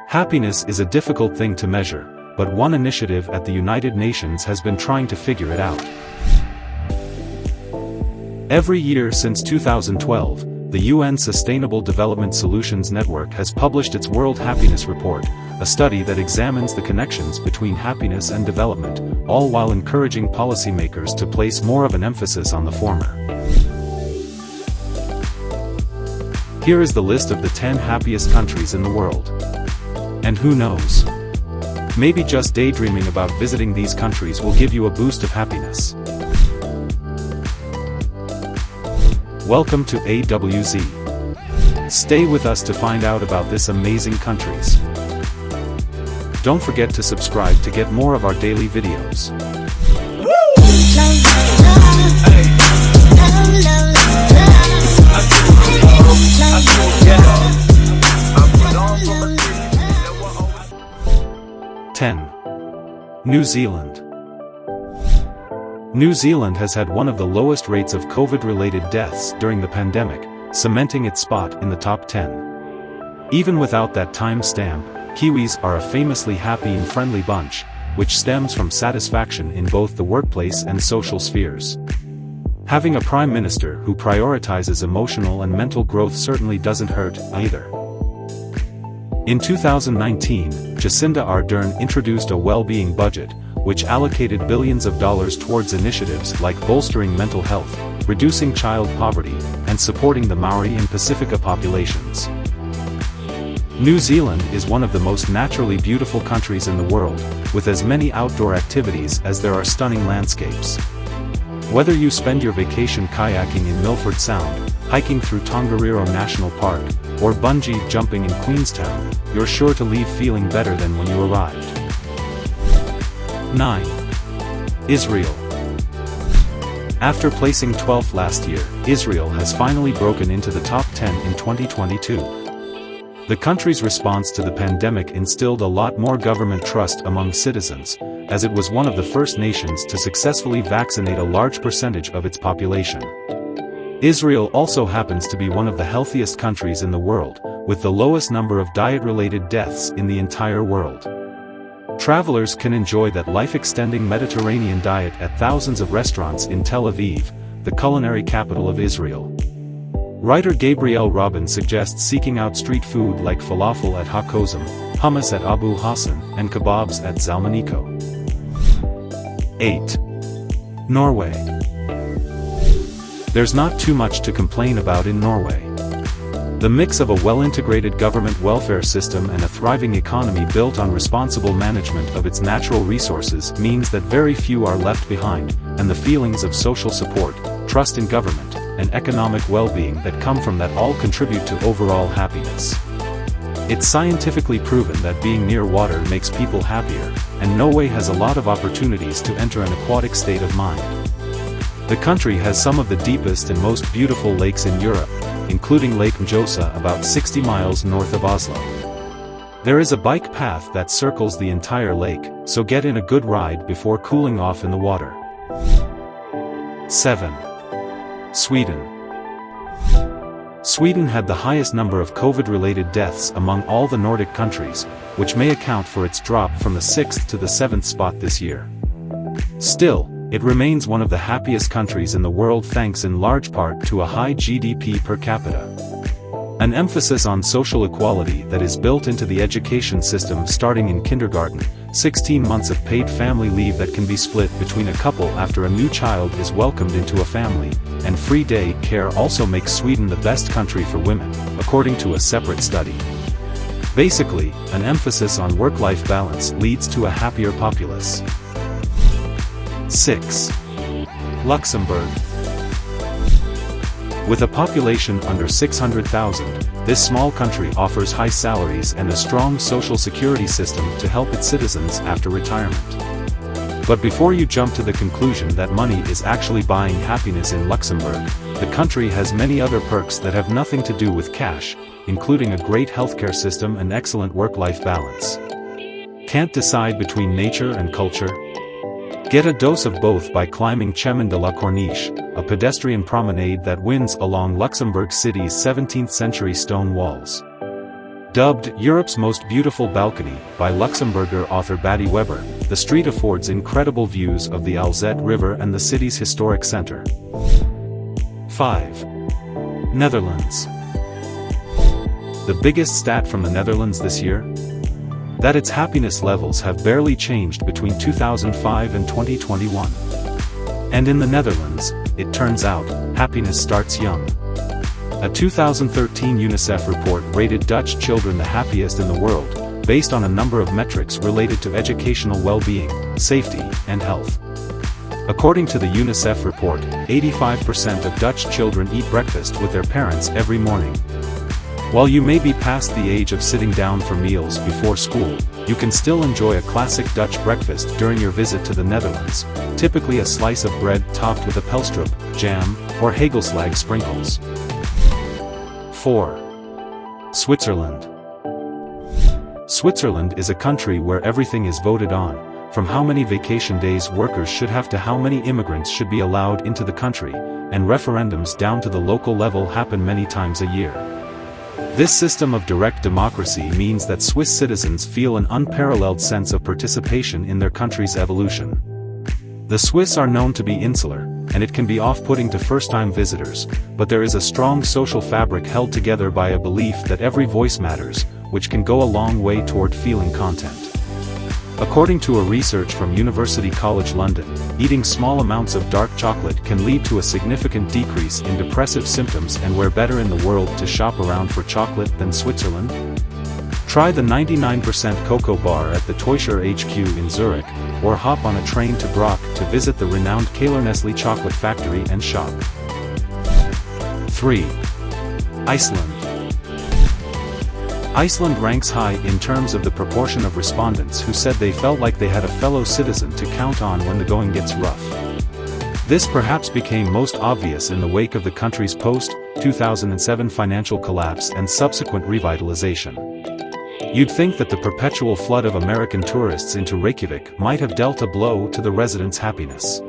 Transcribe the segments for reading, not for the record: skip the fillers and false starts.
Happiness is a difficult thing to measure, but one initiative at the United Nations has been trying to figure it out. Every year since 2012, the UN Sustainable Development Solutions Network has published its World Happiness Report, a study that examines the connections between happiness and development, all while encouraging policymakers to place more of an emphasis on the former. Here is the list of the 10 happiest countries in the world. And who knows? Maybe just daydreaming about visiting these countries will give you a boost of happiness. Welcome to AWZ. Stay with us to find out about this amazing countries. Don't forget to subscribe to get more of our daily videos. 10. New Zealand. New Zealand has had one of the lowest rates of COVID-related deaths during the pandemic, cementing its spot in the top 10. Even without that time stamp, Kiwis are a famously happy and friendly bunch, which stems from satisfaction in both the workplace and social spheres. Having a prime minister who prioritizes emotional and mental growth certainly doesn't hurt, either. In 2019, Jacinda Ardern introduced a well-being budget, which allocated billions of dollars towards initiatives like bolstering mental health, reducing child poverty, and supporting the Maori and Pacifica populations. New Zealand is one of the most naturally beautiful countries in the world, with as many outdoor activities as there are stunning landscapes. Whether you spend your vacation kayaking in Milford Sound, hiking through Tongariro National Park, or bungee jumping in Queenstown, you're sure to leave feeling better than when you arrived. 9. Israel. After placing 12th last year, Israel has finally broken into the top 10 in 2022. The country's response to the pandemic instilled a lot more government trust among citizens, as it was one of the first nations to successfully vaccinate a large percentage of its population. Israel also happens to be one of the healthiest countries in the world, with the lowest number of diet-related deaths in the entire world. Travelers can enjoy that life-extending Mediterranean diet at thousands of restaurants in Tel Aviv, the culinary capital of Israel. Writer Gabrielle Robin suggests seeking out street food like falafel at Hakozim, hummus at Abu Hassan, and kebabs at Zalmaniko. 8. Norway. There's not too much to complain about in Norway. The mix of a well-integrated government welfare system and a thriving economy built on responsible management of its natural resources means that very few are left behind, and the feelings of social support, trust in government, and economic well-being that come from that all contribute to overall happiness. It's scientifically proven that being near water makes people happier, and Norway has a lot of opportunities to enter an aquatic state of mind. The country has some of the deepest and most beautiful lakes in Europe, including Lake Mjosa about 60 miles north of Oslo. There is a bike path that circles the entire lake, so get in a good ride before cooling off in the water. 7. Sweden. Sweden had the highest number of COVID-related deaths among all the Nordic countries, which may account for its drop from the 6th to the 7th spot this year. Still, it remains one of the happiest countries in the world thanks in large part to a high GDP per capita. An emphasis on social equality that is built into the education system starting in kindergarten, 16 months of paid family leave that can be split between a couple after a new child is welcomed into a family, and free day care also makes Sweden the best country for women, according to a separate study. Basically, an emphasis on work-life balance leads to a happier populace. 6. Luxembourg. With a population under 600,000, this small country offers high salaries and a strong social security system to help its citizens after retirement. But before you jump to the conclusion that money is actually buying happiness in Luxembourg, the country has many other perks that have nothing to do with cash, including a great healthcare system and excellent work-life balance. Can't decide between nature and culture? Get a dose of both by climbing Chemin de la Corniche, a pedestrian promenade that winds along Luxembourg City's 17th-century stone walls. Dubbed Europe's Most Beautiful Balcony by Luxembourger author Batty Weber, the street affords incredible views of the Alzette River and the city's historic center. 5. Netherlands. The biggest stat from the Netherlands this year? That its happiness levels have barely changed between 2005 and 2021. And in the Netherlands, it turns out, happiness starts young. A 2013 UNICEF report rated Dutch children the happiest in the world, based on a number of metrics related to educational well-being, safety, and health. According to the UNICEF report, 85% of Dutch children eat breakfast with their parents every morning. While you may be past the age of sitting down for meals before school, you can still enjoy a classic Dutch breakfast during your visit to the Netherlands, typically a slice of bread topped with a pelstrop, jam, or hagelslag sprinkles. 4. Switzerland. Switzerland is a country where everything is voted on, from how many vacation days workers should have to how many immigrants should be allowed into the country, and referendums down to the local level happen many times a year. This system of direct democracy means that Swiss citizens feel an unparalleled sense of participation in their country's evolution. The Swiss are known to be insular, and it can be off-putting to first-time visitors, but there is a strong social fabric held together by a belief that every voice matters, which can go a long way toward feeling content. According to a research from University College London, eating small amounts of dark chocolate can lead to a significant decrease in depressive symptoms, and where better in the world to shop around for chocolate than Switzerland? Try the 99% cocoa bar at the Teuscher HQ in Zurich, or hop on a train to Brock to visit the renowned Nestlé chocolate factory and shop. 3. Iceland. Iceland ranks high in terms of the proportion of respondents who said they felt like they had a fellow citizen to count on when the going gets rough. This perhaps became most obvious in the wake of the country's post-2007 financial collapse and subsequent revitalization. You'd think that the perpetual flood of American tourists into Reykjavik might have dealt a blow to the residents' happiness.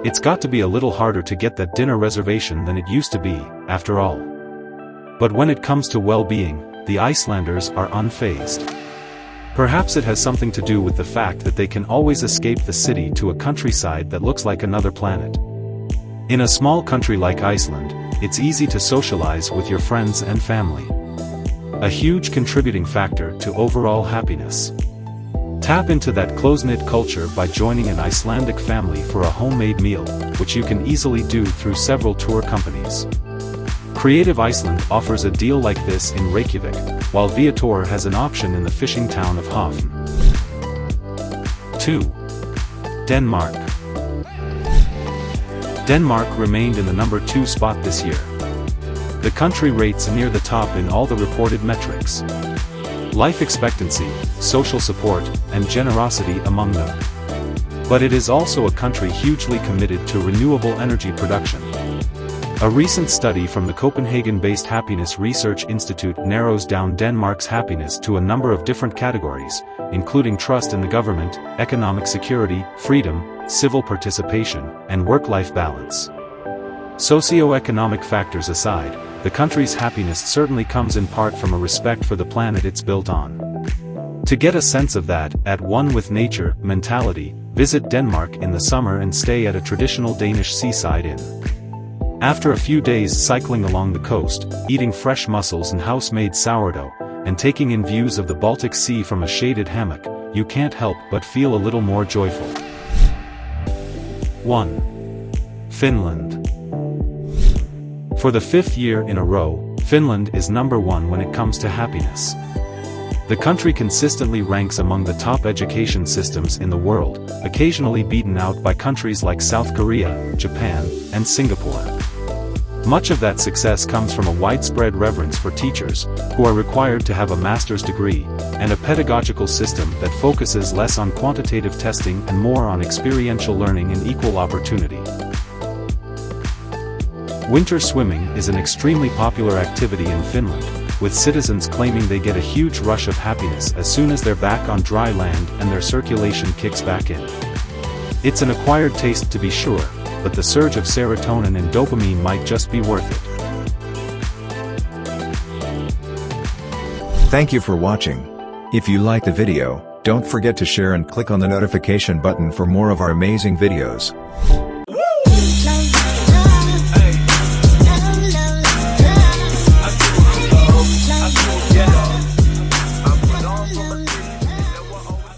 It's got to be a little harder to get that dinner reservation than it used to be, after all. But when it comes to well-being, the Icelanders are unfazed. Perhaps it has something to do with the fact that they can always escape the city to a countryside that looks like another planet. In a small country like Iceland, it's easy to socialize with your friends and family. A huge contributing factor to overall happiness. Tap into that close-knit culture by joining an Icelandic family for a homemade meal, which you can easily do through several tour companies. Creative Iceland offers a deal like this in Reykjavik, while Viator has an option in the fishing town of Hafn. 2. Denmark. Denmark remained in the number 2 spot this year. The country rates near the top in all the reported metrics. Life expectancy, social support, and generosity among them. But it is also a country hugely committed to renewable energy production. A recent study from the Copenhagen-based Happiness Research Institute narrows down Denmark's happiness to a number of different categories, including trust in the government, economic security, freedom, civil participation, and work-life balance. Socio-economic factors aside, the country's happiness certainly comes in part from a respect for the planet it's built on. To get a sense of that "at one with nature" mentality, visit Denmark in the summer and stay at a traditional Danish seaside inn. After a few days cycling along the coast, eating fresh mussels and house-made sourdough, and taking in views of the Baltic Sea from a shaded hammock, you can't help but feel a little more joyful. 1. Finland. For the 5th year in a row, Finland is number 1 when it comes to happiness. The country consistently ranks among the top education systems in the world, occasionally beaten out by countries like South Korea, Japan, and Singapore. Much of that success comes from a widespread reverence for teachers, who are required to have a master's degree, and a pedagogical system that focuses less on quantitative testing and more on experiential learning and equal opportunity. Winter swimming is an extremely popular activity in Finland, with citizens claiming they get a huge rush of happiness as soon as they're back on dry land and their circulation kicks back in. It's an acquired taste to be sure, but the surge of serotonin and dopamine might just be worth it. Thank you for watching. If you like the video, don't forget to share and click on the notification button for more of our amazing videos.